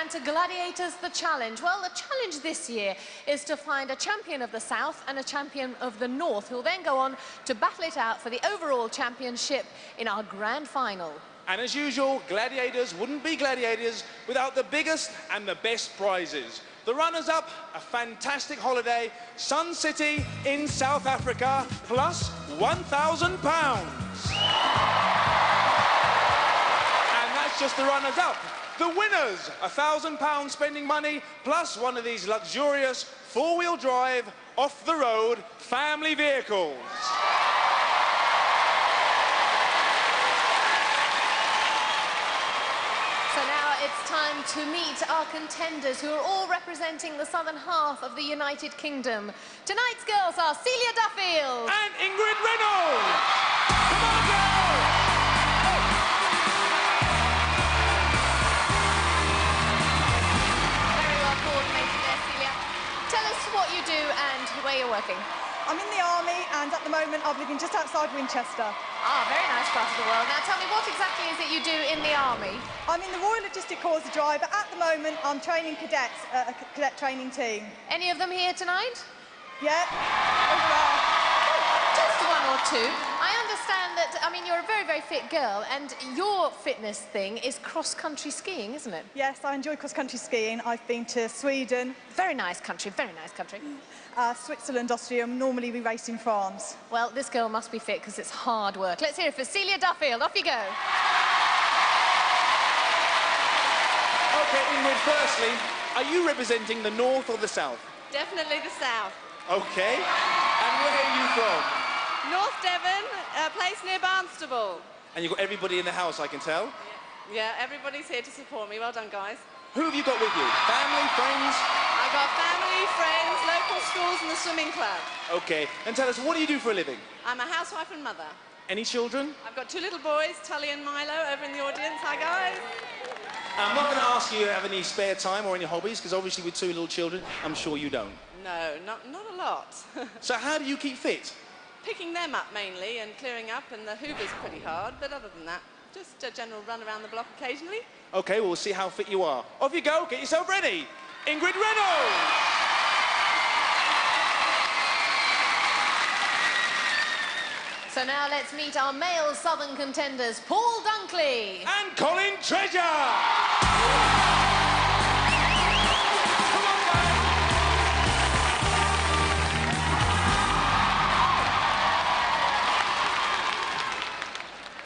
and to Gladiators the Challenge. Well, the challenge this year is to find a champion of the South and a champion of the North, who'll then go on to battle it out for the overall championship in our grand final. And as usual, Gladiators wouldn't be Gladiators without the biggest and the best prizes. The runners-up, a fantastic holiday, Sun City in South Africa, plus £1,000. And that's just the runners-up. The winners, £1,000 spending money, plus one of these luxurious four-wheel drive, off-the-road family vehicles. So now it's time to meet our contenders, who are all representing the southern half of the United Kingdom. Tonight's girls are Celia Duffield and Ingrid Reynolds. Come on, girls! Very well coordinated there, Celia. Tell us what you do and where you're working. I'm in the army, and at the moment I'm living just outside Winchester. Ah, very nice part of the world. Now tell me, what exactly is it you do in the army? I'm in the Royal Logistic Corps as a driver. At the moment, I'm training cadets, a cadet training team. Any of them here tonight? Yeah, overall. Just one or two. I understand that, I mean, you're a very, very fit girl, and your fitness thing is cross-country skiing, isn't it? Yes, I enjoy cross-country skiing. I've been to Sweden. Very nice country, very nice country. Switzerland, Austria, and normally we race in France. Well, this girl must be fit because it's hard work. Let's hear it for Celia Duffield. Off you go. OK, Ingrid, firstly, are you representing the North or the South? Definitely the South. OK. And where are you from? North Devon, a place near Barnstable. And you've got everybody in the house, I can tell. Yeah, everybody's here to support me. Well done, guys. Who have you got with you? Family, friends? I've got family, friends, local schools and the swimming club. OK. And tell us, what do you do for a living? I'm a housewife and mother. Any children? I've got two little boys, Tully and Milo, over in the audience. Hi, guys. I'm not going to ask you if you have any spare time or any hobbies, because obviously with two little children, I'm sure you don't. No, not a lot. So how do you keep fit? Picking them up mainly and clearing up, and the Hoover's pretty hard, but other than that, just a general run around the block occasionally. OK, well, we'll see how fit you are. Off you go, get yourself ready. Ingrid Reynolds! So now let's meet our male southern contenders, Paul Dunkley and Colin Treasure!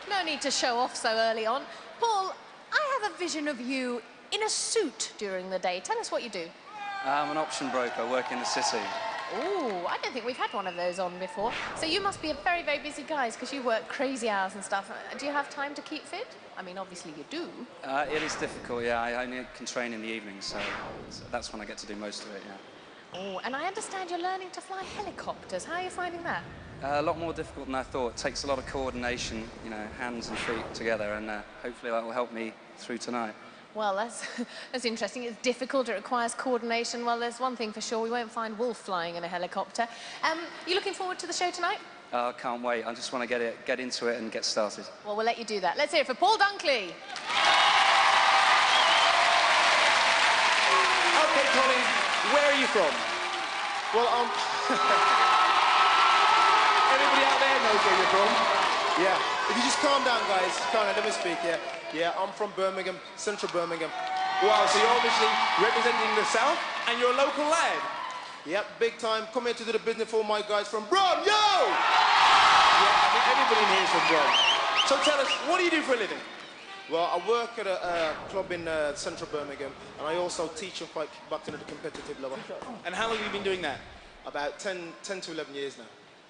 No need to show off so early on. Paul, I have a vision of you in a suit during the day. Tell us what you do. I'm an option broker, I work in the city. Ooh, I don't think we've had one of those on before. So you must be a very, very busy guy, because you work crazy hours and stuff. Do you have time to keep fit? I mean, obviously you do. It is difficult, yeah. I only can train in the evenings, so that's when I get to do most of it, yeah. Oh, and I understand you're learning to fly helicopters. How are you finding that? A lot more difficult than I thought. It takes a lot of coordination, you know, hands and feet together, and hopefully that will help me through tonight. Well, that's interesting. It's difficult, it requires coordination. Well, there's one thing for sure, we won't find Wolf flying in a helicopter. You looking forward to the show tonight? I can't wait. I just want to get into it and get started. Well, we'll let you do that. Let's hear it for Paul Dunkley. OK, Colin, where are you from? Well, everybody out there knows where you're from. Yeah. If you just calm down, guys. Calm down, let me speak, yeah. Yeah, I'm from Birmingham, central Birmingham. Wow, so you're obviously representing the South, and you're a local lad. Yep, big time. Come here to do the business for my guys from Brom, yo! Yeah, I think everybody in here is from Brom. So tell us, what do you do for a living? Well, I work at a club in central Birmingham, and I also teach and fight kickboxing at a competitive level. And how long have you been doing that? About 10 to 11 years now.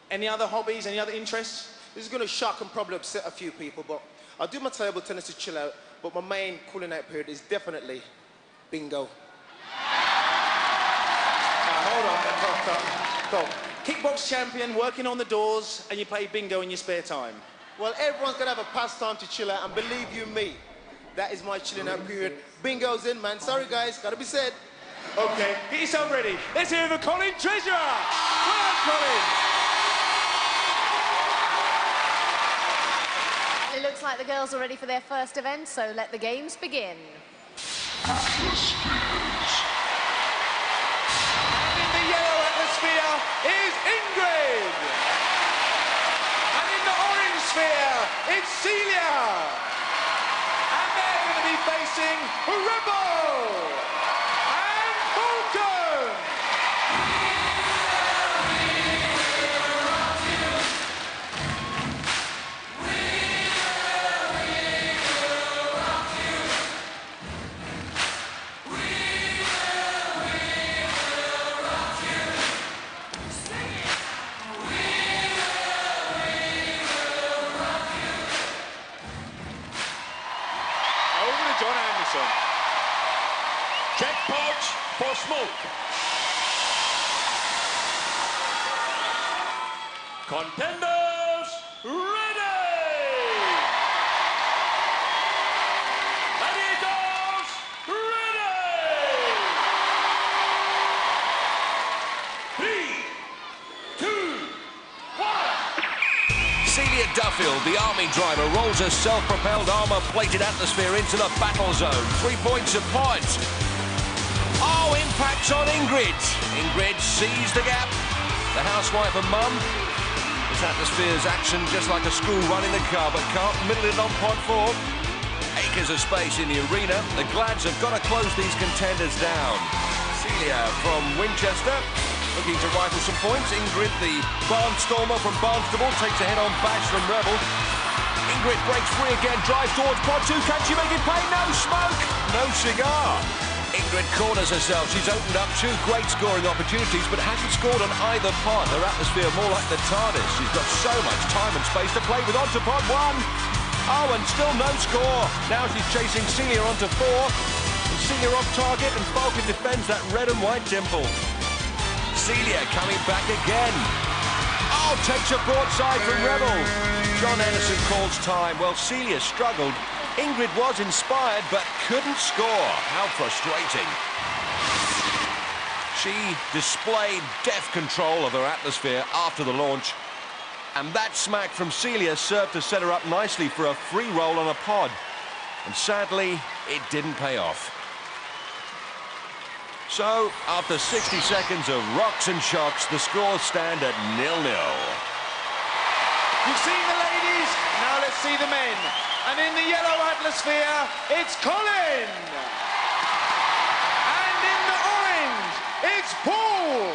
Any other hobbies, any other interests? This is going to shock and probably upset a few people, but I do my table tennis to chill out, but my main cooling out period is definitely bingo. Hold on. Kickbox champion, working on the doors, and you play bingo in your spare time. Well, everyone's going to have a pastime to chill out, and believe you me, that is my chilling out period. Bingo's in, man. Sorry, guys. Got to be said. OK, get yourself ready. Let's hear it for Colin Treasure. Well done, Colin. It looks like the girls are ready for their first event, so let the games begin. Atmosphere, it's Celia. And they're going to be facing Rebel and Falcon. John Anderson. Checkpoint for Smoke. Contenders ready! Gladiators ready! 3, 2, 1. Celia Duffield, the army driver, rolls a self-propelled armour-plated Atmosphere into the battle zone. 3 points a pod. Oh, impacts on Ingrid. Ingrid sees the gap. The housewife and mum. This Atmosphere's action just like a school run in the car, but can't middle it on pod 4. Acres of space in the arena. The Glads have got to close these contenders down. Celia from Winchester, looking to rifle some points. Ingrid, the barnstormer from Barnstable, takes a head-on bash from Rebel. Ingrid breaks free again, drives towards pod 2. Can she make it pay? No smoke, no cigar. Ingrid corners herself. She's opened up 2 great scoring opportunities, but hasn't scored on either pod. Her Atmosphere more like the TARDIS. She's got so much time and space to play with. Onto pod 1. Oh, and still no score. Now she's chasing Celia onto 4. Celia off target, and Falcon defends that red and white dimple. Celia coming back again. Oh, takes a broadside from Rebel. John Anderson calls time. Well, Celia struggled. Ingrid was inspired, but couldn't score. How frustrating. She displayed deft control of her Atmosphere after the launch. And that smack from Celia served to set her up nicely for a free roll on a pod. And sadly, it didn't pay off. So, after 60 seconds of rocks and shocks, the scores stand at 0-0. You've seen the ladies, now let's see the men. And in the yellow Atmosphere, it's Colin. And in the orange, it's Paul.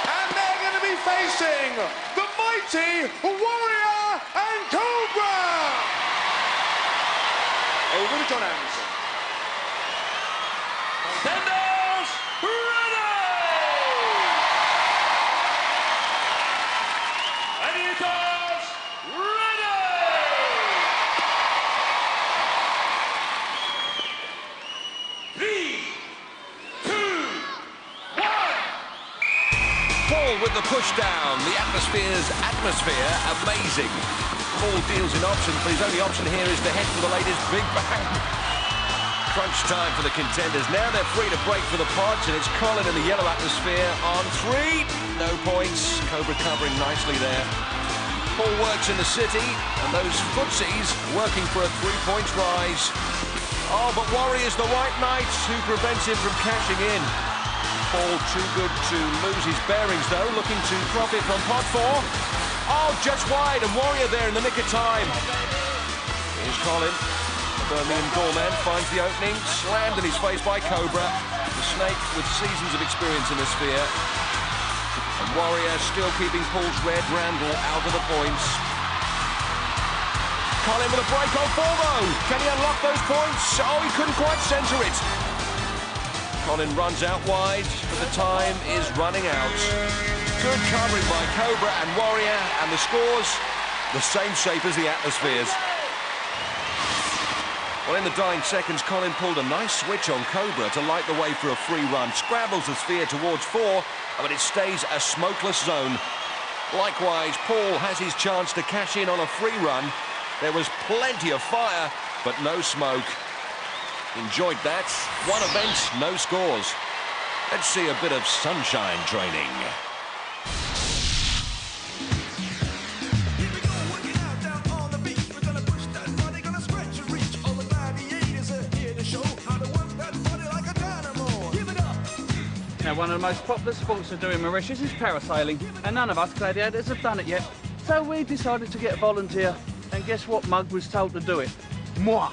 And they're going to be facing the mighty Warrior and Cobra. Over to John Anderson. Contenders ready! Gladiators ready! Three, 2, 1. Paul with the push down. The Atmosphere's Atmosphere, amazing. Paul deals in options, but his only option here is to head for the latest Big Bang. Crunch time for the contenders. Now they're free to break for the pods, and it's Colin in the yellow Atmosphere on 3. No points. Cobra covering nicely there. Paul works in the city, and those footsies working for a 3 points rise. Oh, but Warrior's the White Knight who prevents him from cashing in. Paul too good to lose his bearings, though, looking to profit from pod 4. Oh, just wide, and Warrior there in the nick of time. Here's Colin. Birmingham doorman finds the opening, slammed in his face by Cobra. The Snake with seasons of experience in the sphere. And Warrior still keeping Paul's red Randall out of the points. Colin with a break on 4 though. Can he unlock those points? Oh, he couldn't quite centre it. Colin runs out wide, but the time is running out. Good covering by Cobra and Warrior, and the scores the same shape as the Atmospheres. Well, in the dying seconds, Colin pulled a nice switch on Cobra to light the way for a free run. Scrambles the sphere towards 4, but it stays a smokeless zone. Likewise, Paul has his chance to cash in on a free run. There was plenty of fire, but no smoke. Enjoyed that. One event, no scores. Let's see a bit of sunshine training. Now, one of the most popular sports to do in Mauritius is parasailing, and none of us gladiators have done it yet. So we decided to get a volunteer, and guess what mug was told to do it? Moi.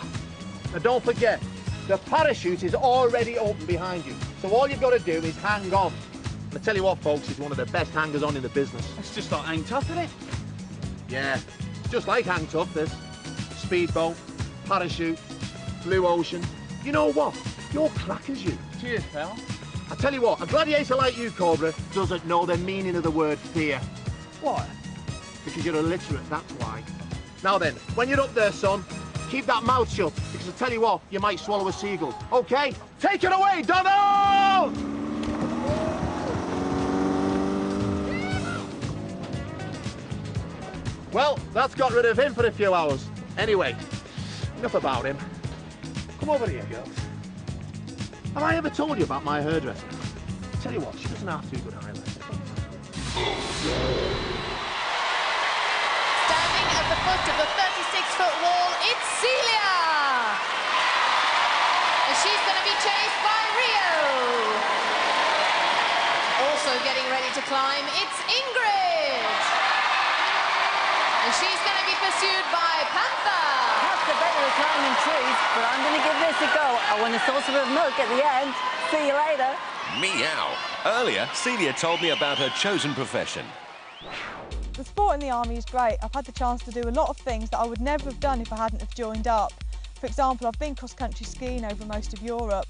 Now don't forget, the parachute is already open behind you, so all you've got to do is hang on. And I tell you what, folks, it's one of the best hangers on in the business. It's just like Hang Tough, isn't it? Yeah, just like Hang Tough, this. Speedboat, parachute, blue ocean. You know what? You're crackers, you. Cheers, pal. I tell you what, a gladiator like you, Cobra, doesn't know the meaning of the word fear. Why? Because you're illiterate, that's why. Now then, when you're up there, son, keep that mouth shut, because I tell you what, you might swallow a seagull. Okay? Take it away, Donald! Well, that's got rid of him for a few hours. Anyway, enough about him. Come over here, girls. Have I ever told you about my hairdresser? Tell you what, she doesn't have too good eyelashes. Standing at the foot of the 36-foot wall, it's Celia! And she's going to be chased by Rio. Also getting ready to climb, it's Ingrid. And she's going to be pursued by Panther. Perhaps they're better at climbing trees, but I'm going to give this a go. I want a saucer of milk at the end. See you later. Meow. Earlier, Celia told me about her chosen profession. The sport in the Army is great. I've had the chance to do a lot of things that I would never have done if I hadn't have joined up. For example, I've been cross-country skiing over most of Europe.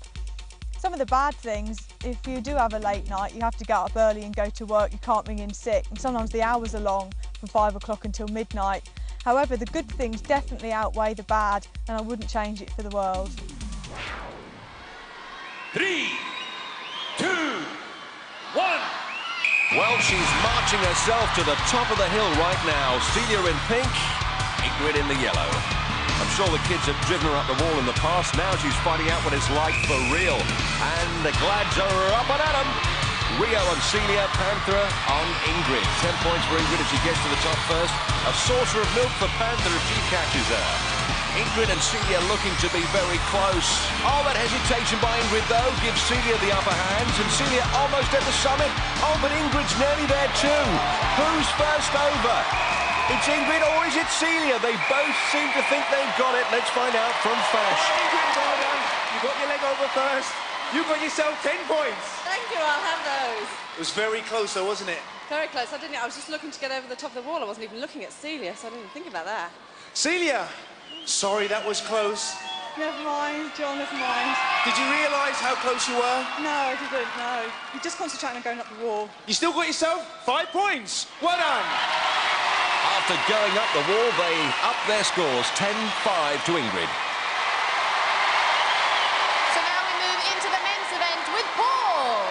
Some of the bad things, if you do have a late night, you have to get up early and go to work, you can't ring in sick, and sometimes the hours are long, from 5 o'clock until midnight. However, the good things definitely outweigh the bad, and I wouldn't change it for the world. 3, 2, 1. Well, she's marching herself to the top of the hill right now. Celia in pink, Ingrid in the yellow. I'm sure the kids have driven her up the wall in the past. Now she's finding out what it's like for real. And the Glads are up and at 'em. Rio on Celia, Panther on Ingrid. 10 points for Ingrid if she gets to the top first. A saucer of milk for Panther if she catches her. Ingrid and Celia looking to be very close. Oh, that hesitation by Ingrid, though, gives Celia the upper hand. And Celia almost at the summit. Oh, but Ingrid's nearly there, too. Who's first over? It's Ingrid or is it Celia? They both seem to think they've got it. Let's find out from Fash. Ingrid, well done. You got your leg over first. You got yourself 10 points. Thank you, I'll have those. It was very close, though, wasn't it? Very close. I was just looking to get over the top of the wall. I wasn't even looking at Celia, so I didn't even think about that. Celia, sorry that was close. Never mind, John, never mind. Did you realise how close you were? No, I didn't, no. You're just concentrating on going up the wall. You still got yourself 5 points. Well done. After going up the wall, they up their scores 10-5 to Ingrid. So now we move into the men's event with Paul.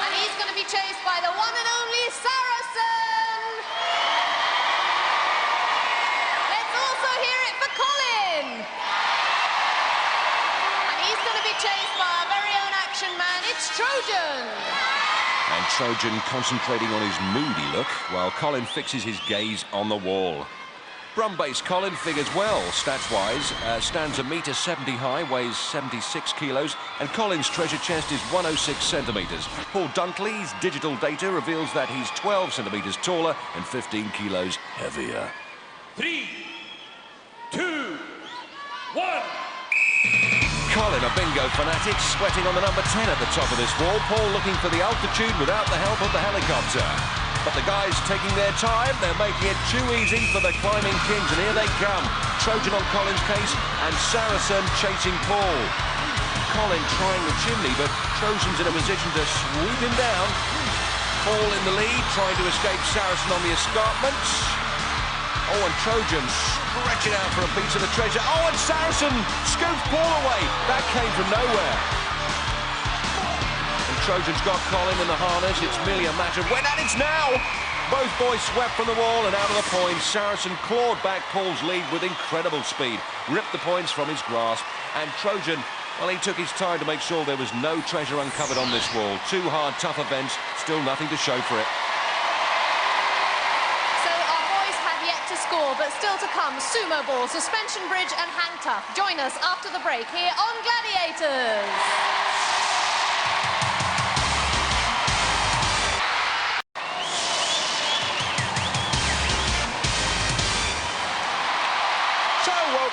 And he's going to be chased by the one and only Saracen. Let's also hear it for Colin. And he's going to be chased by our very own action man, it's Trojan. And Trojan concentrating on his moody look while Colin fixes his gaze on the wall. Brum-based Colin figures well, stats-wise. Stands 1.70 m high, weighs 76 kilos, and Colin's treasure chest is 106 centimetres. Paul Dunkley's digital data reveals that he's 12 centimetres taller and 15 kilos heavier. 3, 2, 1. Colin, a bingo fanatic, sweating on the number 10 at the top of this wall. Paul looking for the altitude without the help of the helicopter. But the guys taking their time, they're making it too easy for the climbing kings, and here they come. Trojan on Colin's case, and Saracen chasing Paul. Colin trying the chimney, but Trojan's in a position to sweep him down. Paul in the lead, trying to escape Saracen on the escarpments. Oh, and Trojan stretching out for a piece of the treasure. Oh, and Saracen scoops Paul away. That came from nowhere. And Trojan's got Colin in the harness. It's merely a matter of when, and it's now. Both boys swept from the wall and out of the points. Saracen clawed back Paul's lead with incredible speed, ripped the points from his grasp, and Trojan, well, he took his time to make sure there was no treasure uncovered on this wall. 2 hard, tough events, still nothing to show for it. To score, but still to come, sumo ball, suspension bridge and hang tough. Join us after the break here on Gladiators.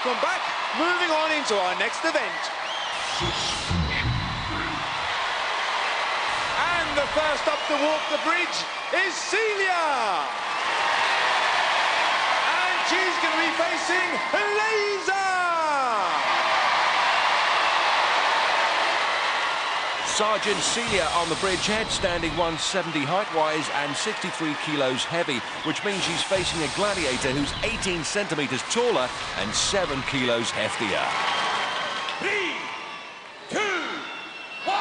welcome back. Moving on into our next event. And the first up to walk the bridge is Celia. And she's going to be facing Laser. Sergeant Celia on the bridgehead, standing 170 height-wise and 63 kilos heavy, which means she's facing a gladiator who's 18 centimetres taller and 7 kilos heftier. 3, 2, 1.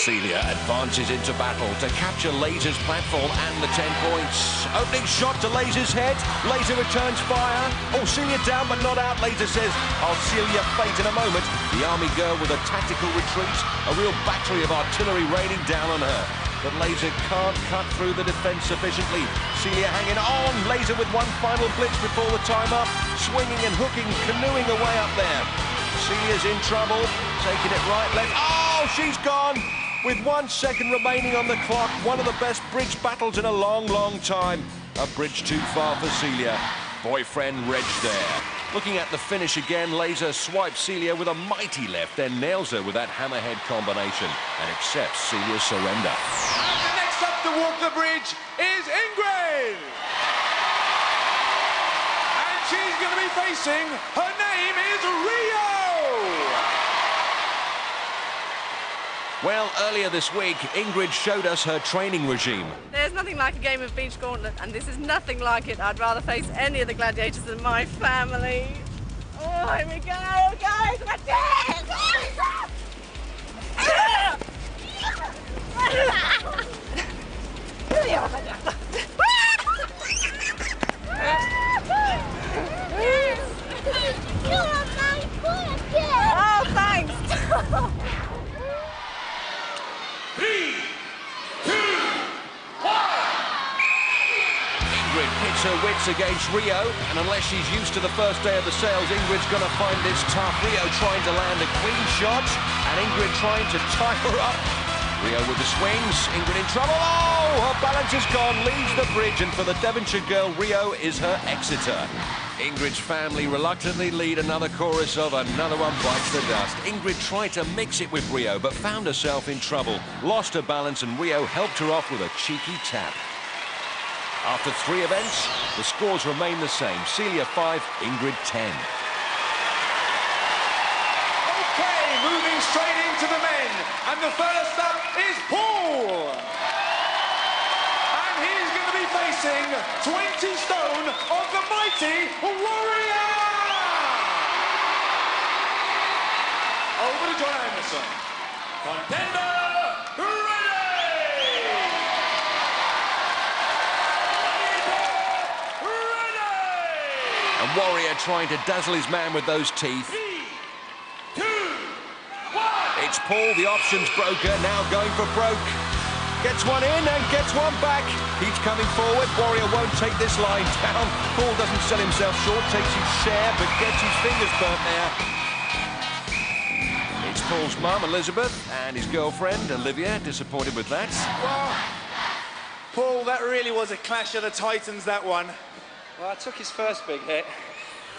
Celia advances into battle to capture Laser's platform and the 10 points. Opening shot to Laser's head. Laser returns fire. Oh, Celia down but not out. Laser says, I'll seal your fate in a moment. The army girl with a tactical retreat. A real battery of artillery raining down on her. But Laser can't cut through the defence sufficiently. Celia hanging on. Laser with one final blitz before the time up. Swinging and hooking, canoeing away up there. Celia's in trouble. Taking it right, left. Oh, she's gone. With 1 second remaining on the clock, one of the best bridge battles in a long, long time. A bridge too far for Celia. Boyfriend Reg there. Looking at the finish again, Laser swipes Celia with a mighty left, then nails her with that hammerhead combination and accepts Celia's surrender. And the next up to walk the bridge is Ingrid. And she's going to be facing, her name is Rio. Well, earlier this week, Ingrid showed us her training regime. There's nothing like a game of beach gauntlet, and this is nothing like it. I'd rather face any of the gladiators than my family. Oh, here we go, guys! Let's Oh, thanks! 3, 2, 1. Ingrid pits her wits against Rio, and unless she's used to the first day of the sales, Ingrid's going to find this tough. Rio trying to land a clean shot, and Ingrid trying to tie her up. Rio with the swings, Ingrid in trouble. Oh, her balance is gone, leaves the bridge, and for the Devonshire girl, Rio is her exeter. Ingrid's family reluctantly lead another chorus of Another One Bites the Dust. Ingrid tried to mix it with Rio, but found herself in trouble. Lost her balance, and Rio helped her off with a cheeky tap. After 3 events, the scores remain the same. Celia 5, Ingrid 10. Okay, moving straight into the men. And the first up is Paul. And he's going to be facing 20 stone of the mighty Warrior. Over to John Anderson. Contender ready! And Warrior trying to dazzle his man with those teeth. 3, 2, 1. It's Paul, the options broker, now going for broke. Gets one in and gets one back. Keeps coming forward. Warrior won't take this line down. Paul doesn't sell himself short, takes his share, but gets his fingers burnt there. It's Paul's mum, Elizabeth, and his girlfriend, Olivia, disappointed with that. Well, Paul, that really was a clash of the titans, that one. Well, I took his first big hit,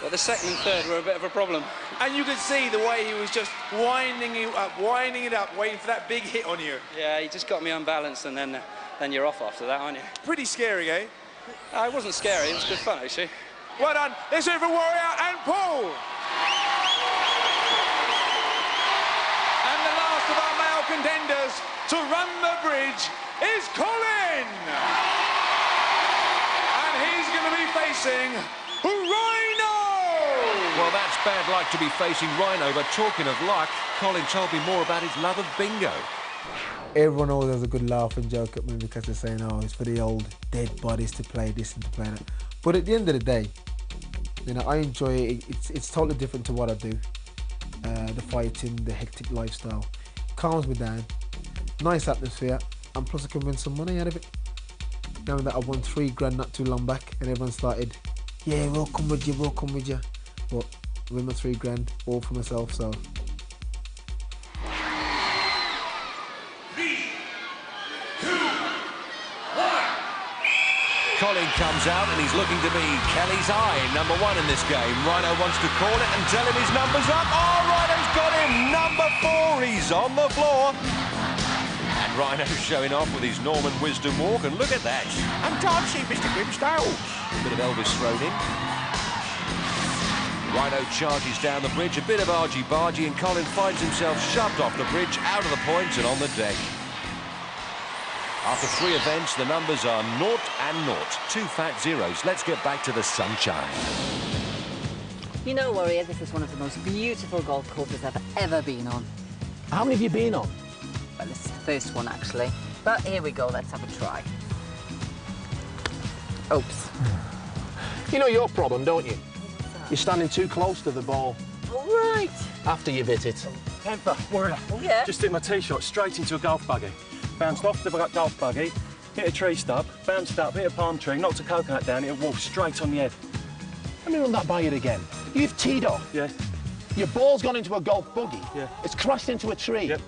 but the second and third were a bit of a problem. And you could see the way he was just winding it up, waiting for that big hit on you. Yeah, he just got me unbalanced, and then you're off after that, aren't you? Pretty scary, eh? It wasn't scary, it was good fun, actually. Well done. Let's hear it for Warrior and Paul. And the last of our male contenders to run the bridge is Colin. And he's going to be facing Rhino. Well, that's bad luck to be facing Rhino, but talking of luck, Colin told me more about his love of bingo. Everyone always has a good laugh and joke at me because they're saying, oh, it's for the old dead bodies to play this and to play that. But at the end of the day, you know, I enjoy it. It's totally different to what I do. The fighting, the hectic lifestyle. Calms me down. Nice atmosphere, and plus I can win some money out of it. Knowing that I won $3 not too long back, and everyone started, yeah, we'll come with you, we'll come with you. But I win my $3, all for myself, so. 3, 2, 1. Colin comes out and he's looking to be Kelly's eye, number 1 in this game. Rhino wants to call it and tell him his number's up. Oh, Rhino's got him! Number 4, he's on the floor. And Rhino's showing off with his Norman Wisdom walk, and look at that. I'm dancing, Mr. Grimsdale. A bit of Elvis thrown in. Rhino charges down the bridge, a bit of argy-bargy, and Colin finds himself shoved off the bridge, out of the points and on the deck. After 3 events, the numbers are 0 and 0. 2 fat zeros. Let's get back to the sunshine. You know, Warrior, this is one of the most beautiful golf courses I've ever been on. How many have you been on? Well, this is the first one, actually. But here we go, let's have a try. Oops. You know your problem, don't you? You're standing too close to the ball. All right. After you've hit it. Temper, Warrior. Oh, yeah? Just hit my tee shot straight into a golf buggy. Bounced off the golf buggy, hit a tree stub, bounced up, hit a palm tree, knocked a coconut down, it walked straight on the head. Let me run that by you again. You've teed off. Yeah. Your ball's gone into a golf buggy. Yeah. It's crashed into a tree. Yep.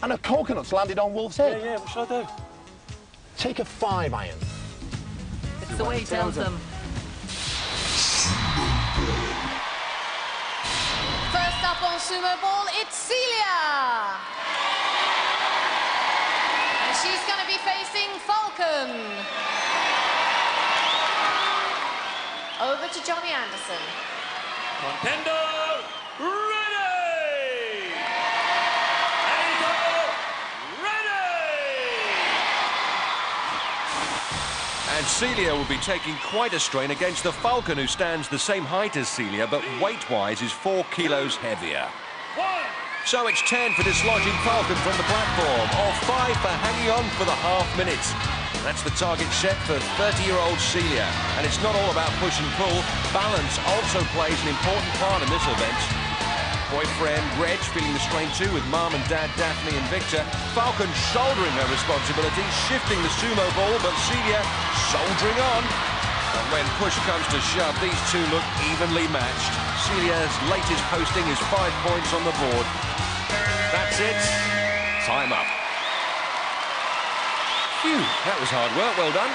And a coconut's landed on Wolf's head. Yeah, what should I do? Take a 5-iron. It's the way he tells them. First up on Sumo Ball, it's Celia. And she's going to be facing Falcon. Over to Johnny Anderson. Contender, ready! Anita, ready! And Celia will be taking quite a strain against the Falcon, who stands the same height as Celia, but weight-wise is 4 kilos heavier. 1. So it's 10 for dislodging Falcon from the platform, or 5 for hanging on for the half minute. That's the target set for 30-year-old Celia. And it's not all about push and pull. Balance also plays an important part in this event. Boyfriend Reg feeling the strain too, with Mum and Dad Daphne and Victor. Falcon shouldering her responsibilities, shifting the Sumo Ball, but Celia soldiering on. And when push comes to shove, these two look evenly matched. Celia's latest posting is 5 points on the board. That's it. Time up. Phew, that was hard work, well done.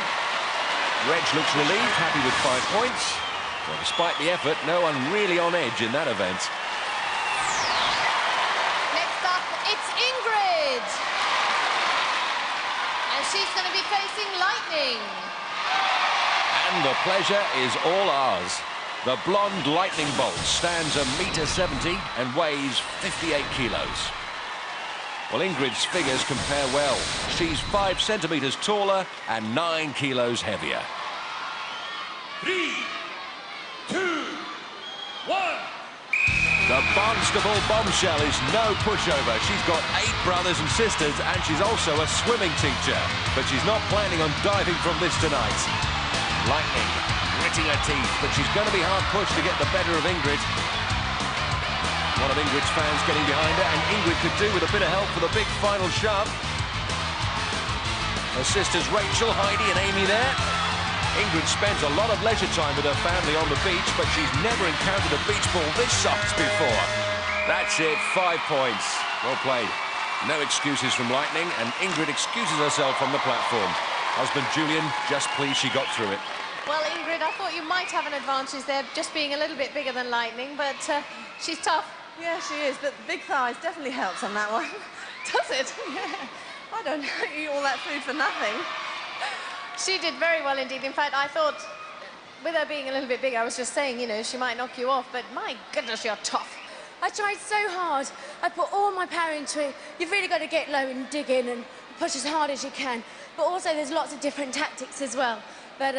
Reg looks relieved, happy with 5 points. Well, despite the effort, no one really on edge in that event. Next up, it's Ingrid. And she's going to be facing Lightning. And the pleasure is all ours. The blonde lightning bolt stands 1.70 m and weighs 58 kilos. Well, Ingrid's figures compare well. She's 5 centimetres taller and 9 kilos heavier. 3, 2, 1. The Barnstable bombshell is no pushover. She's got 8 brothers and sisters, and she's also a swimming teacher. But she's not planning on diving from this tonight. Lightning, gritting her teeth, but she's going to be hard pushed to get the better of Ingrid. One of Ingrid's fans getting behind her, and Ingrid could do with a bit of help for the big final shove. Her sisters Rachel, Heidi and Amy there. Ingrid spends a lot of leisure time with her family on the beach, but she's never encountered a beach ball this soft before. That's it, 5 points. Well played. No excuses from Lightning, and Ingrid excuses herself from the platform. Husband Julian, just pleased she got through it. Well, Ingrid, I thought you might have an advantage there, just being a little bit bigger than Lightning, but she's tough. Yeah, she is, but big thighs definitely helps on that one. Does it? Yeah. I don't eat all that food for nothing. She did very well indeed. In fact, I thought, with her being a little bit bigger, I was just saying, you know, she might knock you off, but my goodness, you're tough. I tried so hard. I put all my power into it. You've really got to get low and dig in and push as hard as you can. But also, there's lots of different tactics as well. But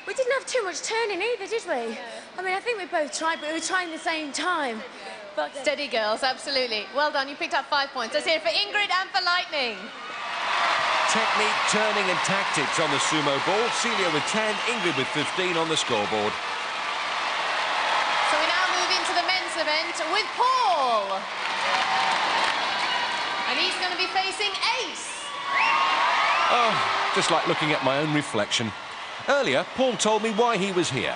we didn't have too much turning either, did we? I mean, I think we both tried, but we were trying at the same time. But, steady girls, absolutely. Well done, you picked up 5 points. Let's hear it for Ingrid and for Lightning. Technique, turning and tactics on the Sumo Ball. Celia with 10, Ingrid with 15 on the scoreboard. So we now move into the men's event with Paul. And he's going to be facing Ace. Oh, just like looking at my own reflection. Earlier, Paul told me why he was here.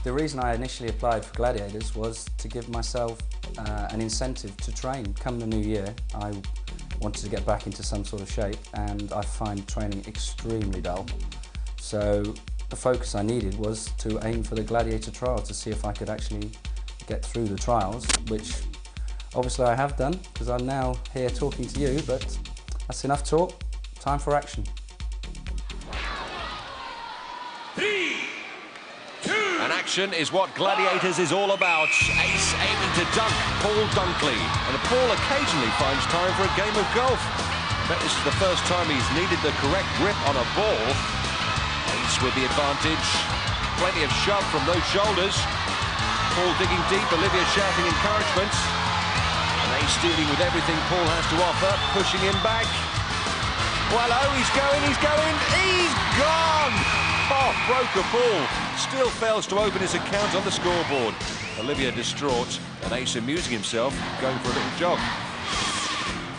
The reason I initially applied for Gladiators was to give myself an incentive to train. Come the new year, I wanted to get back into some sort of shape, and I find training extremely dull. So the focus I needed was to aim for the gladiator trial to see if I could actually get through the trials, which obviously I have done because I'm now here talking to you, but that's enough talk. Time for action. 3, 2. And action is what Gladiators is all about. Ace aiming to dunk Paul Dunkley. And Paul occasionally finds time for a game of golf. Bet this is the first time he's needed the correct grip on a ball. Ace with the advantage. Plenty of shove from those shoulders. Paul digging deep, Olivia shouting encouragements. And Ace dealing with everything Paul has to offer, pushing him back. Well, oh, he's going, he's gone! Oh, broke a ball. Still fails to open his account on the scoreboard. Olivia distraught, and Ace amusing himself, going for a little jog.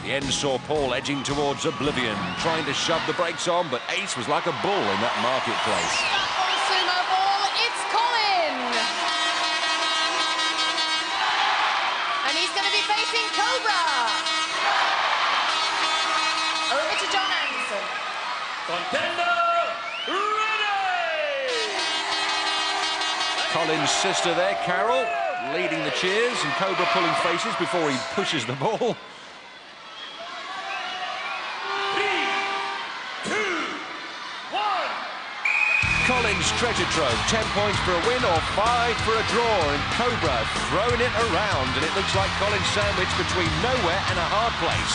The end saw Paul edging towards oblivion, trying to shove the brakes on, but Ace was like a bull in that marketplace. On sumo ball, it's Colin! And he's going to be facing Cobra! Over to John Anderson. Contender ready! Colin's sister there, Carol, leading the cheers, and Cobra pulling faces before he pushes the ball. 3, 2, 1. Colin's treasure trove, 10 points for a win or 5 for a draw, and Cobra throwing it around, and it looks like Colin's sandwich between nowhere and a hard place.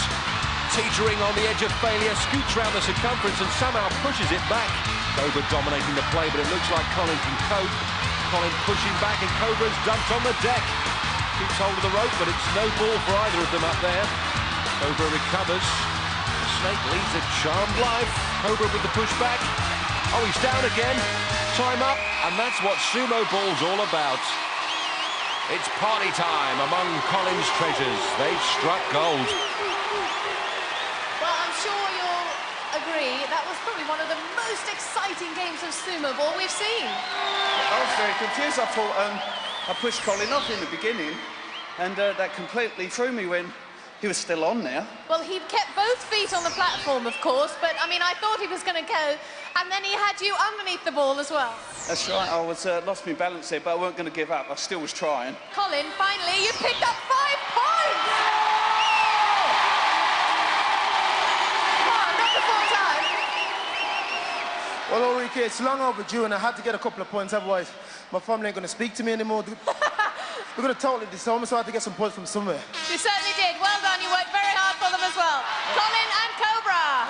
Teetering on the edge of failure, scoots round the circumference and somehow pushes it back. Cobra dominating the play, but it looks like Colin can cope. Colin pushing back, and Cobra's dumped on the deck. Keeps hold of the rope, but it's no ball for either of them up there. Cobra recovers. The snake leads a charmed life. Cobra with the pushback. Oh, he's down again. Time up, and that's what sumo ball's all about. It's party time among Colin's treasures. They've struck gold. Well, I'm sure you'll agree that was probably one of the most exciting games of sumo ball we've seen. I was very confused. I thought I pushed Colin off in the beginning, and that completely threw me when he was still on there. Well, he kept both feet on the platform, of course, but, I mean, I thought he was going to go, and then he had you underneath the ball as well. That's right. I was lost my balance there, but I weren't going to give up. I still was trying. Colin, finally, you picked up 5 points! Come on, not before time. Well, Ulrike, it's long overdue, and I had to get a couple of points, otherwise my family ain't going to speak to me anymore. We're going to totally disown me, so I had to get some points from somewhere. You certainly did. Well done. You worked very hard for them as well. Colin and Cobra.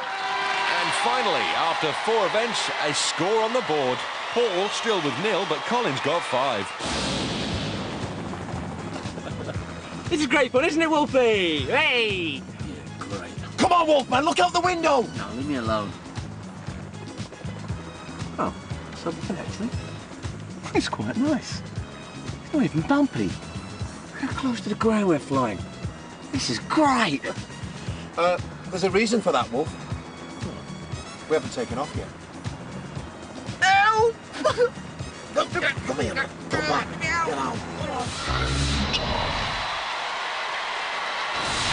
And finally, after 4 events, a score on the board. Paul still with 0, but Colin's got 5. This is great fun, isn't it, Wolfie? Hey! Yeah, great. Come on, Wolfman, look out the window! No, leave me alone. Oh, it's over there, actually. It's quite nice. It's not even bumpy. Look how close to the ground we're flying. This is great. There's a reason for that, Wolf. We haven't taken off yet. Ow! Come here, man. Come back. Get out.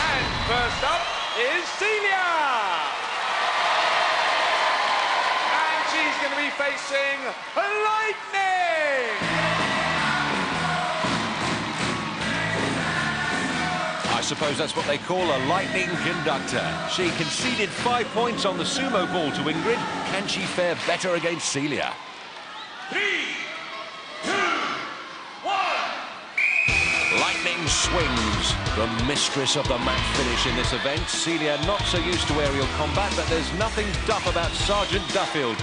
And first up is Celia. And she's going to be facing Lightning. I suppose that's what they call a lightning conductor. She conceded 5 points on the sumo ball to Ingrid. Can she fare better against Celia? 3, 2, 1. Lightning swings, the mistress of the match finish in this event. Celia not so used to aerial combat, but there's nothing duff about Sergeant Duffield.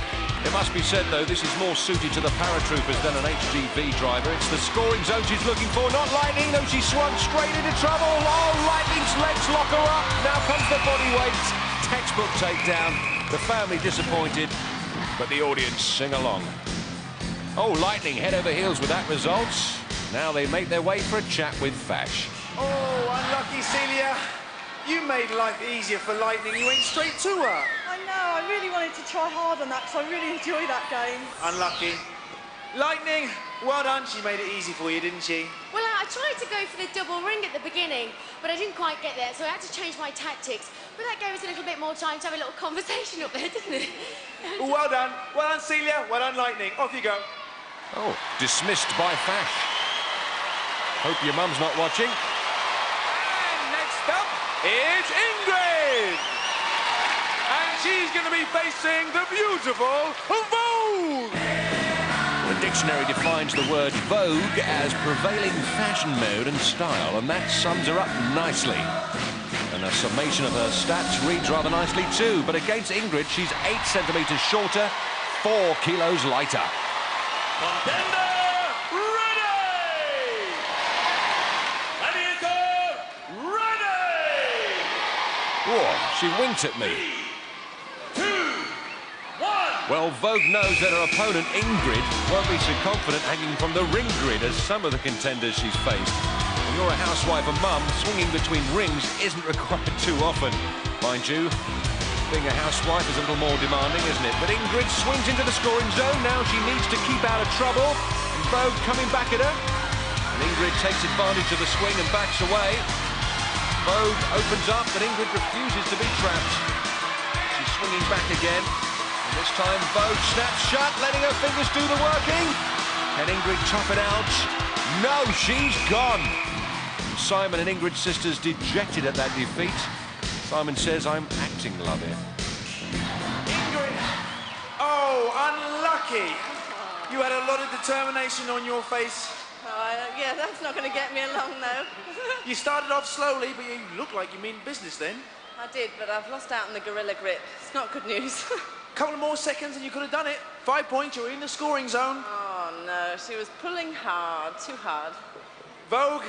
It must be said, though, this is more suited to the paratroopers than an HGV driver. It's the scoring zone she's looking for, not Lightning. No, she swung straight into trouble. Oh, Lightning's legs lock her up. Now comes the body weight. Textbook takedown. The family disappointed, but the audience sing along. Oh, Lightning head over heels with that result. Now they make their way for a chat with Fash. Oh, unlucky Celia. You made life easier for Lightning. You went straight to her. I know, I really wanted to try hard on that because I really enjoy that game. Unlucky. Lightning, well done. She made it easy for you, didn't she? Well, I tried to go for the double ring at the beginning, but I didn't quite get there, so I had to change my tactics. But that gave us a little bit more time to have a little conversation up there, didn't it? Well done. Well done, Celia. Well done, Lightning. Off you go. Oh, dismissed by Fash. Hope your mum's not watching. And next up is Ingrid. And she's going to be facing the beautiful Vogue. The dictionary defines the word vogue as prevailing fashion mode and style, and that sums her up nicely. And a summation of her stats reads rather nicely too, but against Ingrid, she's 8 centimetres shorter, 4 kilos lighter. Contender ready! Gladiator ready! Whoa, she winked at me. 3, 2, 1. Well, Vogue knows that her opponent, Ingrid, won't be so confident hanging from the ring grid as some of the contenders she's faced. When you're a housewife and mum, swinging between rings isn't required too often. Mind you, being a housewife is a little more demanding, isn't it? But Ingrid swings into the scoring zone. Now she needs to keep out of trouble. And Vogue coming back at her. And Ingrid takes advantage of the swing and backs away. Vogue opens up, but Ingrid refuses to be trapped. She's swinging back again. And this time Vogue snaps shut, letting her fingers do the working. Can Ingrid tough it out? No, she's gone. Simon and Ingrid's sisters dejected at that defeat. Simon says, I'm acting, love it. Ingrid. Oh, unlucky. You had a lot of determination on your face. Oh, yeah, that's not going to get me along, though. You started off slowly, but you look like you mean business then. I did, but I've lost out on the gorilla grip. It's not good news. Couple of more seconds and you could have done it. 5 points, you're in the scoring zone. Oh, no, she was pulling hard, too hard. Vogue,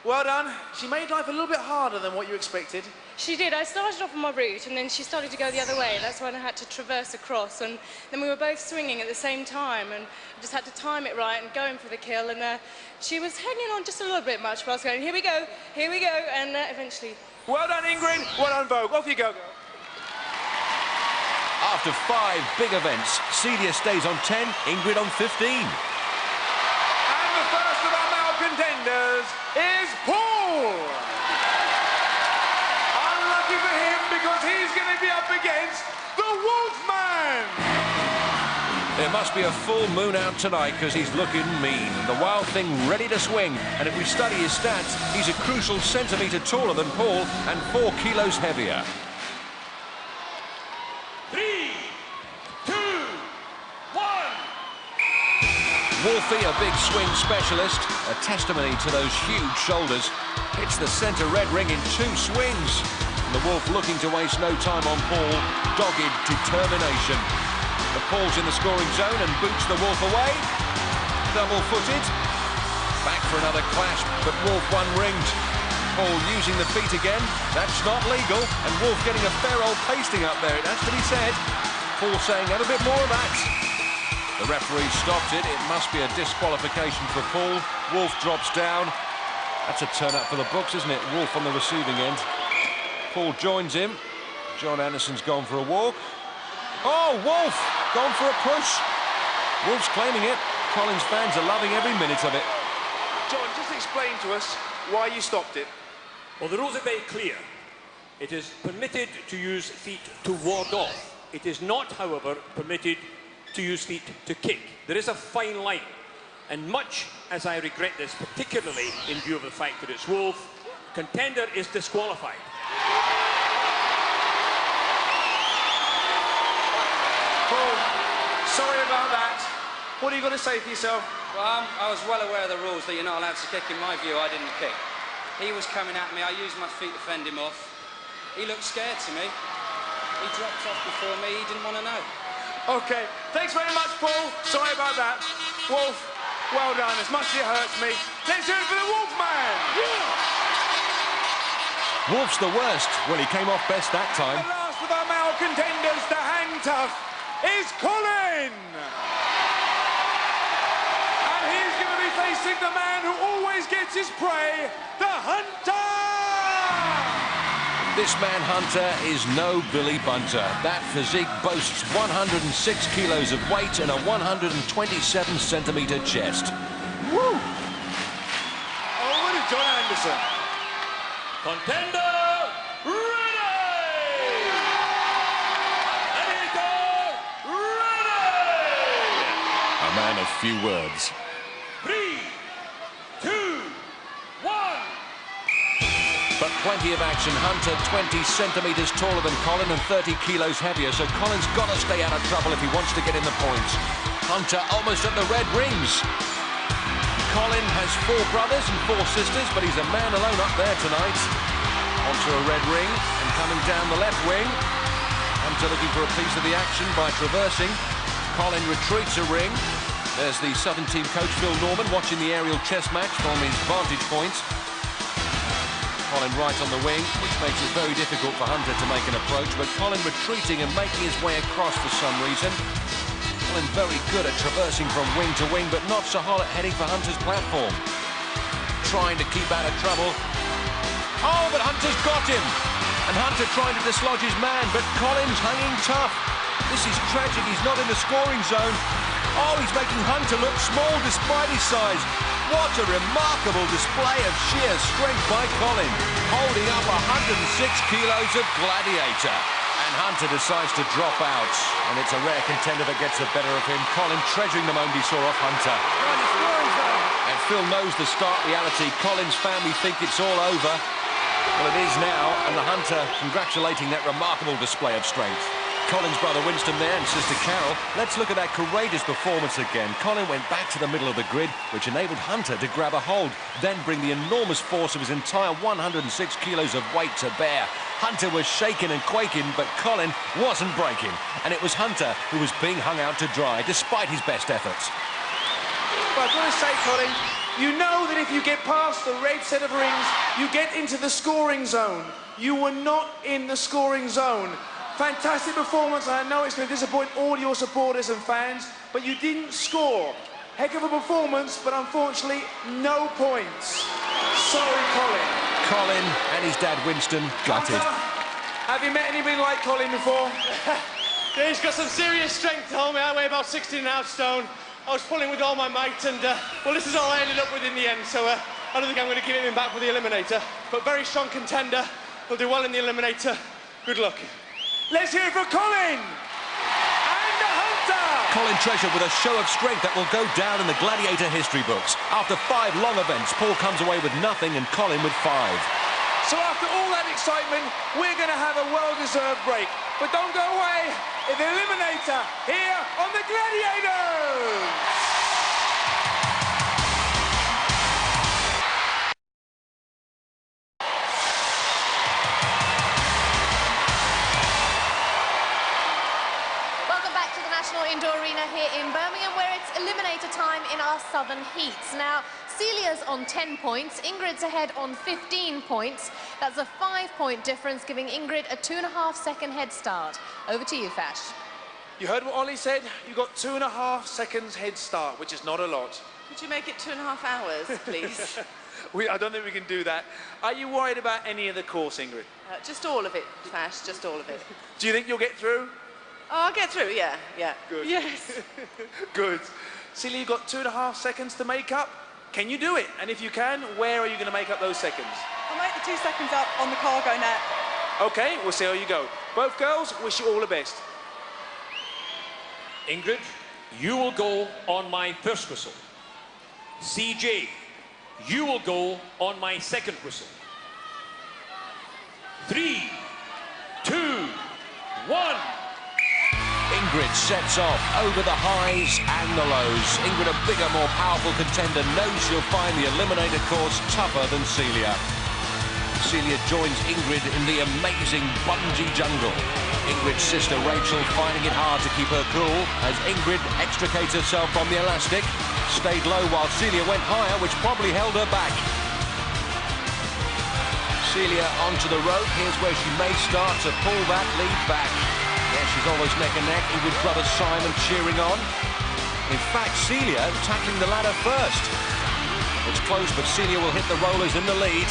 well done. She made life a little bit harder than what you expected. She did. I started off on my route and then she started to go the other way. That's when I had to traverse across, and then we were both swinging at the same time, and I just had to time it right and going for the kill, and she was hanging on just a little bit much, but I was going, here we go, and eventually... Well done, Ingrid. Well done, Vogue. Off you go. After 5 big events, Celia stays on 10, Ingrid on 15. And the first of our male contenders is Paul. Unlucky for him because he's going to be up against the Wolfman. There must be a full moon out tonight because he's looking mean. The Wild Thing ready to swing, and if we study his stats, he's a crucial centimetre taller than Paul and 4 kilos heavier. 3, 2, 1. Wolfie, a big swing specialist, a testimony to those huge shoulders, hits the centre red ring in 2 swings. And the Wolf looking to waste no time on Paul, dogged determination. The Paul's in the scoring zone and boots the Wolf away. Double-footed. Back for another clash, but Wolf one-ringed. Paul using the feet again. That's not legal. And Wolf getting a fair old pasting up there, it has to be said. Paul saying, have a bit more of that. The referee stopped it. It must be a disqualification for Paul. Wolf drops down. That's a turn-up for the books, isn't it? Wolf on the receiving end. Paul joins him. John Anderson's gone for a walk. Oh, Wolf! Gone for a push. Wolf's claiming it. Collins fans are loving every minute of it. John, just explain to us why you stopped it. Well, the rules are very clear. It is permitted to use feet to ward off. It is not, however, permitted to use feet to kick. There is a fine line. And much as I regret this, particularly in view of the fact that it's Wolf, contender is disqualified. Paul, sorry about that. What are you going to say for yourself? Well, I was well aware of the rules that you're not allowed to kick. In my view, I didn't kick. He was coming at me. I used my feet to fend him off. He looked scared to me. He dropped off before me. He didn't want to know. OK, thanks very much, Paul. Sorry about that. Wolf, well done. As much as it hurts me. Let's do it for the Wolfman. Yeah! Wolf's the worst. Well, he came off best that time. The last of our male contenders to hang tough is Colin. And he's going to be facing the man who always gets his prey, the Hunter. This man Hunter is no Billy Bunter. That physique boasts 106 kilos of weight and a 127-centimetre chest. Woo! Over to John Anderson. Contender ready! A man of few words. 3, 2, 1. But plenty of action. Hunter 20 centimetres taller than Colin and 30 kilos heavier, so Colin's got to stay out of trouble if he wants to get in the points. Hunter almost at the red rings. Colin has 4 brothers and 4 sisters, but he's a man alone up there tonight. Onto a red ring and coming down the left wing. Hunter looking for a piece of the action by traversing. Colin retreats a ring. There's the Southern team coach Phil Norman watching the aerial chess match from his vantage point. Colin right on the wing, which makes it very difficult for Hunter to make an approach, but Colin retreating and making his way across for some reason. Colin very good at traversing from wing to wing, but not so hot at heading for Hunter's platform. Trying to keep out of trouble. Oh, but Hunter's got him! And Hunter trying to dislodge his man, but Colin's hanging tough. This is tragic, he's not in the scoring zone. Oh, he's making Hunter look small despite his size. What a remarkable display of sheer strength by Colin, holding up 106 kilos of Gladiator. And Hunter decides to drop out, and it's a rare contender that gets the better of him. Colin treasuring the moment he saw off Hunter. And Phil knows the start reality. Colin's family think it's all over. Well, it is now, and the Hunter congratulating that remarkable display of strength. Colin's brother Winston there and sister Carol. Let's look at that courageous performance again. Colin went back to the middle of the grid, which enabled Hunter to grab a hold, then bring the enormous force of his entire 106 kilos of weight to bear. Hunter was shaking and quaking, but Colin wasn't breaking. And it was Hunter who was being hung out to dry, despite his best efforts. But I've got to say, Colin, you know that if you get past the red set of rings, you get into the scoring zone. You were not in the scoring zone. Fantastic performance, and I know it's going to disappoint all your supporters and fans, but you didn't score. Heck of a performance, but unfortunately, no points. Sorry, Colin. Colin and his dad Winston gutted. Have you met anybody like Colin before? Yeah, he's got some serious strength, homie. I weigh about 16.5 stone. I was pulling with all my might, and well, this is all I ended up with in the end, so I don't think I'm going to give him back for the Eliminator. But very strong contender. He'll do well in the Eliminator. Good luck. Let's hear it for Colin! And the Hunter! Colin Treasure with a show of strength that will go down in the Gladiator history books. After 5 long events, Paul comes away with nothing and Colin with 5. So after all that excitement, we're going to have a well-deserved break. But don't go away, it's the Eliminator here on the Gladiators! Indoor Arena here in Birmingham, where it's Eliminator time in our southern heats. Now, Celia's on 10 points, Ingrid's ahead on 15 points. That's a 5-point difference, giving Ingrid a 2.5-second head start. Over to you, Fash. You heard what Ollie said? You got 2.5 seconds head start, which is not a lot. Could you make it 2.5 hours, please? I don't think we can do that. Are you worried about any of the course, Ingrid? Just all of it, Fash, just all of it. Do you think you'll get through? Oh, I'll get through, yeah. Good. Yes. Good. Celia, you've got 2.5 seconds to make up. Can you do it? And if you can, where are you going to make up those seconds? I'll make the 2 seconds up on the cargo net. OK, we'll see how you go. Both girls, wish you all the best. Ingrid, you will go on my first whistle. CJ, you will go on my second whistle. 3, 2, 1. Ingrid sets off over the highs and the lows. Ingrid, a bigger, more powerful contender, knows she'll find the Eliminator course tougher than Celia. Celia joins Ingrid in the amazing bungee jungle. Ingrid's sister Rachel finding it hard to keep her cool as Ingrid extricates herself from the elastic. Stayed low while Celia went higher, which probably held her back. Celia onto the rope. Here's where she may start to pull that lead back. Yeah, she's almost neck and neck. Ingrid's brother Simon cheering on. In fact, Celia tackling the ladder first. It's close, but Celia will hit the rollers in the lead.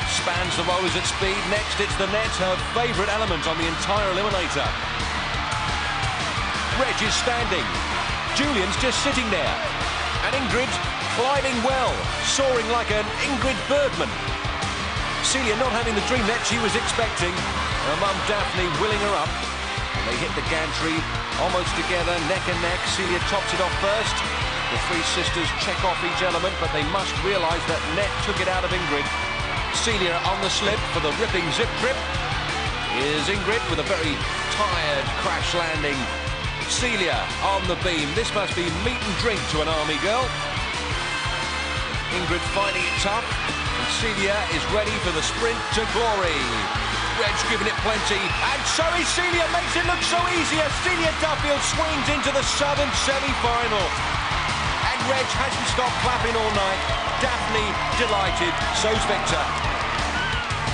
Spans the rollers at speed. Next, it's the net, her favourite element on the entire Eliminator. Reg is standing. Julian's just sitting there. And Ingrid climbing well, soaring like an Ingrid Bergman. Celia not having the dream net she was expecting. Her mum Daphne willing her up. They hit the gantry almost together, neck and neck. Celia tops it off first. The three sisters check off each element, but they must realise that Net took it out of Ingrid. Celia on the slip for the ripping zip trip. Here's Ingrid with a very tired crash landing. Celia on the beam. This must be meat and drink to an army girl. Ingrid finding it tough, and Celia is ready for the sprint to glory. Reg giving it plenty, and so is Celia, makes it look so easy as Celia Duffield swings into the Southern semi-final. And Reg hasn't stopped clapping all night. Daphne delighted, so's Victor.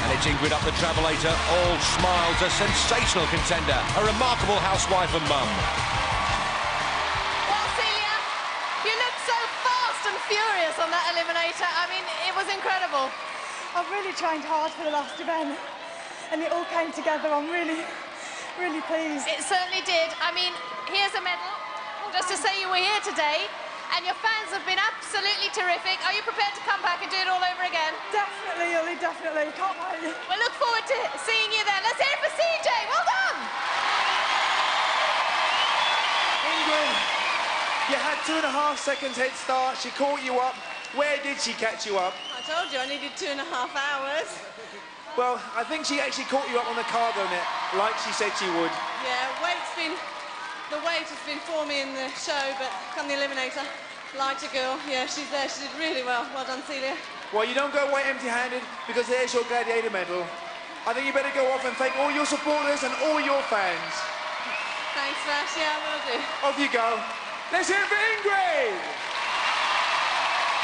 And it's Ingrid up the travelator, all smiles, a sensational contender, a remarkable housewife and mum. Well, Celia, you looked so fast and furious on that eliminator. I mean, it was incredible. I've really trained hard for the last event, and it all came together. I'm really, really pleased. It certainly did. I mean, here's a medal, just to say you were here today. And your fans have been absolutely terrific. Are you prepared to come back and do it all over again? Definitely, Ollie, definitely. Can't wait. We look forward to seeing you then. Let's hear it for CJ. Well done. Ingrid, you had 2.5 seconds head start. She caught you up. Where did she catch you up? I told you I needed 2.5 hours. Well, I think she actually caught you up on the cargo net, like she said she would. Yeah, the weight has been for me in the show, but come the eliminator, lighter girl, yeah, she's there. She did really well. Well done, Celia. Well, you don't go away empty-handed because there's your gladiator medal. I think you better go off and thank all your supporters and all your fans. Thanks, Vash. Yeah, I will do. Off you go. Let's hear it for Ingrid!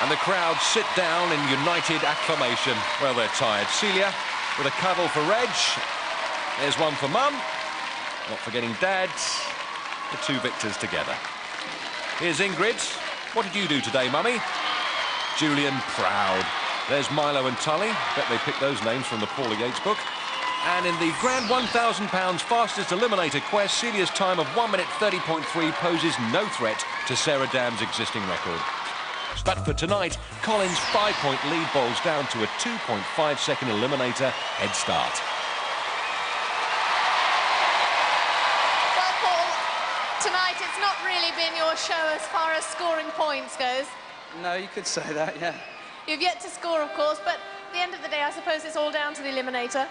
And the crowd sit down in united acclamation. Well, they're tired. Celia with a cuddle for Reg. There's one for Mum. Not forgetting Dad. The two victors together. Here's Ingrid. What did you do today, Mummy? Julian, proud. There's Milo and Tully. Bet they picked those names from the Paula Yates book. And in the grand £1,000 fastest eliminator quest, Celia's time of 1 minute 30.3 poses no threat to Sarah Dam's existing record. But for tonight, Colin's 5-point lead boils down to a 2.5-second eliminator head start. Tonight, it's not really been your show as far as scoring points goes. No, you could say that, yeah. You've yet to score, of course, but at the end of the day, I suppose it's all down to the eliminator.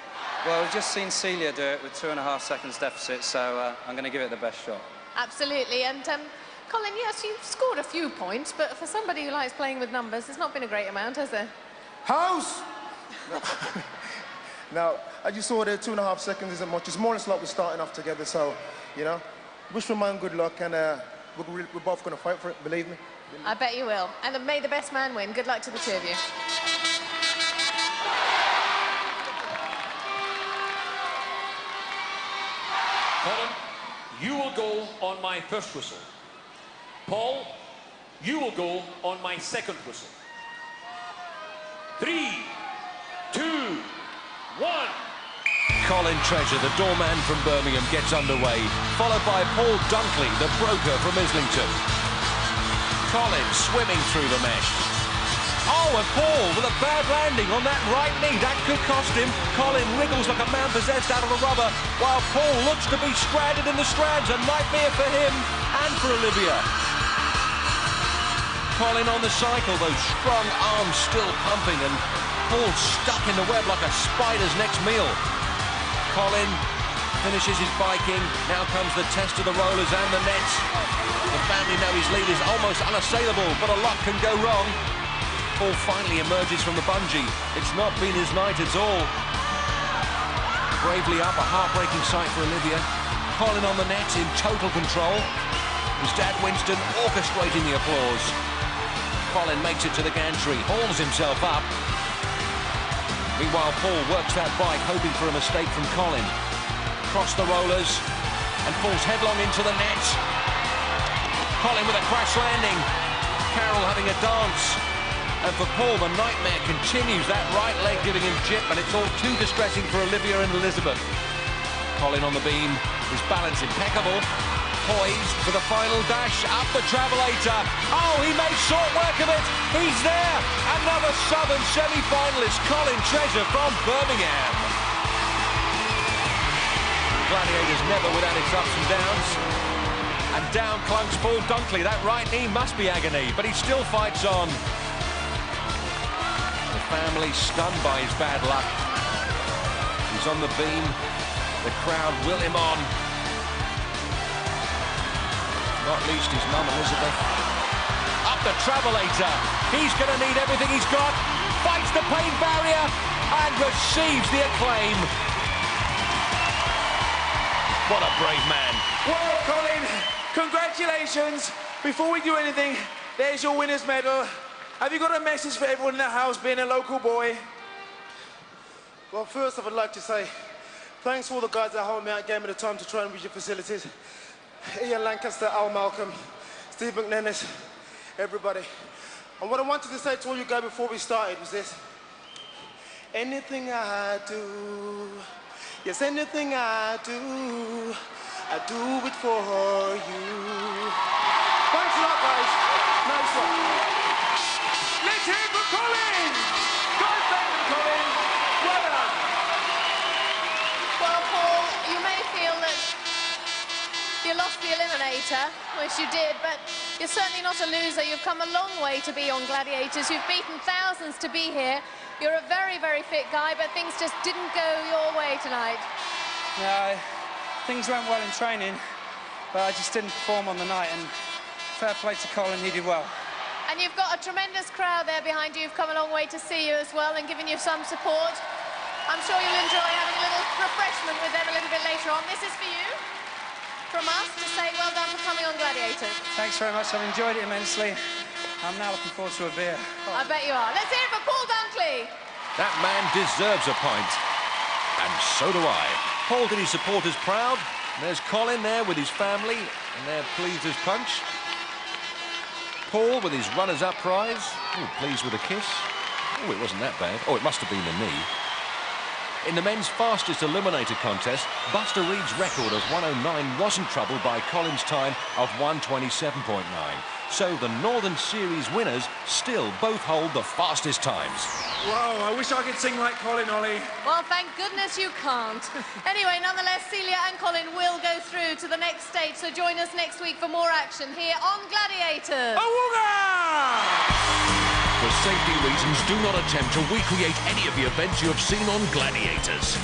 Well, we've just seen Celia do it with 2.5 seconds deficit, so I'm going to give it the best shot. Absolutely, and Colin, yes, you've scored a few points, but for somebody who likes playing with numbers, it's not been a great amount, has there? House! Now, as you saw there, 2.5 seconds isn't much. It's more or less like we're starting off together, so, you know. Wish my man good luck, and we're both going to fight for it, believe me. I bet you will. And may the best man win. Good luck to the two of you. Colin, you will go on my first whistle. Paul, you will go on my second whistle. 3, 2, 1. Colin Treasure, the doorman from Birmingham, gets underway, followed by Paul Dunkley, the broker from Islington. Colin swimming through the mesh. Oh, and Paul with a bad landing on that right knee. That could cost him. Colin wriggles like a man possessed out of the rubber, while Paul looks to be stranded in the strands. A nightmare for him and for Olivia. Colin on the cycle, those strong arms still pumping, and Paul stuck in the web like a spider's next meal. Colin finishes his biking. Now comes the test of the rollers and the nets. The family know his lead is almost unassailable, but a lot can go wrong. Paul finally emerges from the bungee. It's not been his night at all. Bravely up, a heartbreaking sight for Olivia. Colin on the net in total control. His dad Winston orchestrating the applause. Colin makes it to the gantry, hauls himself up. Meanwhile, Paul works that bike, hoping for a mistake from Colin. Across the rollers, and falls headlong into the net. Colin with a crash landing. Carol having a dance. And for Paul, the nightmare continues. That right leg giving him jip, and it's all too distressing for Olivia and Elizabeth. Colin on the beam, his balance impeccable. Poised for the final dash up the travelator. Oh, he made short work of it. He's there. Another Southern semi-finalist, Colin Treasure from Birmingham. Gladiators never without its ups and downs. And down clunks Paul Dunkley. That right knee must be agony, but he still fights on. The family stunned by his bad luck. He's on the beam. The crowd will him on. Not least his mum, Elizabeth. Up the Travelator. He's going to need everything he's got. Fights the pain barrier and receives the acclaim. What a brave man. Well, Colin, congratulations. Before we do anything, there's your winner's medal. Have you got a message for everyone in the house, being a local boy? Well, first I would like to say thanks to all the guys that helped me out, gave me the time to try and reach your facilities. Ian Lancaster, Al Malcolm, Steve McNennis, everybody. And what I wanted to say to all you guys before we started was this. Anything I do, yes, anything I do it for you. Thanks a lot, guys. Nice one. Let's hear it for Colin! God thank you, Colin. Well done. Well, Paul, you may feel that you lost the Eliminator, which you did, but you're certainly not a loser. You've come a long way to be on Gladiators. You've beaten thousands to be here. You're a very, very fit guy, but things just didn't go your way tonight. No, things went well in training, but I just didn't perform on the night, and fair play to Colin, he did well. And you've got a tremendous crowd there behind you. You've come a long way to see you as well and given you some support. I'm sure you'll enjoy having a little refreshment with them a little bit later on. This is for you, from us, to say well done for coming on Gladiators. Thanks very much, I've enjoyed it immensely. I'm now looking forward to a beer. I bet you are. Let's hear it for Paul Dunkley. That man deserves a pint. And so do I. Paul did his supporters proud. There's Colin there with his family, and they're pleased as punch. Paul with his runners-up prize. Oh, pleased with a kiss. Oh, it wasn't that bad. Oh, it must have been the knee. In the men's fastest eliminator contest, Buster Reed's record of 1:09 wasn't troubled by Colin's time of 1:27.9. So the Northern Series winners still both hold the fastest times. Whoa, I wish I could sing like Colin, Ollie. Well, thank goodness you can't. Anyway, nonetheless, Celia and Colin will go through to the next stage, so join us next week for more action here on Gladiators. For safety reasons, do not attempt to recreate any of the events you have seen on Gladiators.